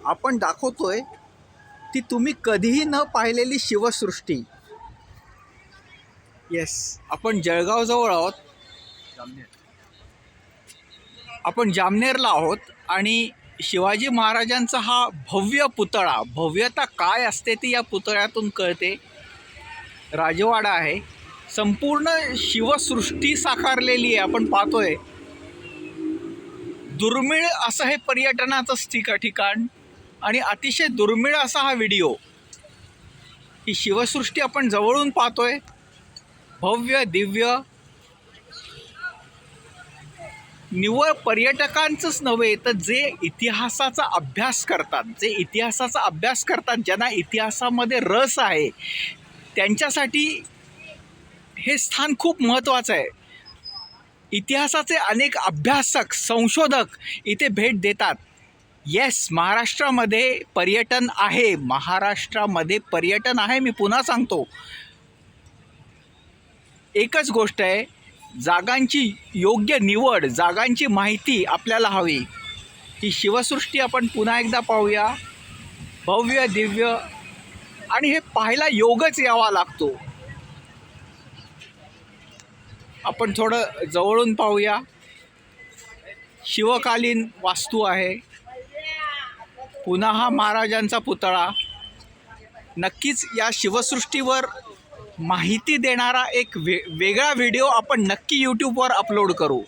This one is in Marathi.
आपण दाखवतोय ती तुम्ही कधीही न पाहिलेली शिवसृष्टी. येस, आपण जळगावजवळ आहोत. आपण जामनेरला आहोत आणि शिवाजी महाराजांचा हा भव्य पुतळा, भव्यता काय असते ती या पुतळ्यातून कळते. राजवाडा आहे, संपूर्ण शिवसृष्टी साकारलेली आहे. आपण पाहतोय दुर्मिळ असं हे पर्यटनाचं ठिकाण आणि अतिशय दुर्मिळ असा हा व्हिडिओ. ही शिवसृष्टी आपण जवळून पाहतोय, भव्य दिव्य. निव्वळ पर्यटकांचंच नव्हे तर जे इतिहासाचा अभ्यास करतात, ज्यांना इतिहासामध्ये रस आहे, त्यांच्यासाठी हे स्थान खूप महत्त्वाचं आहे. इतिहासाचे अनेक अभ्यासक, संशोधक इथे भेट देतात. येस, महाराष्ट्रामध्ये पर्यटन आहे, मी पुन्हा सांगतो. एकच गोष्ट आहे, जागांची योग्य निवड, जागांची माहिती आपल्याला हवी. ही शिवसृष्टी आपण पुन्हा एकदा पाहूया, भव्य दिव्य. आणि हे पाहायला योगच यावा लागतो. आपण थोडं जवळून पाहूया. शिवकालीन वास्तू आहे, पुन्हा हा महाराजांचा पुतळा. नक्कीच या शिवसृष्टीवर माहिती देणारा एक वेगळा व्हिडिओ आपण नक्की यूट्यूबवर अपलोड करू.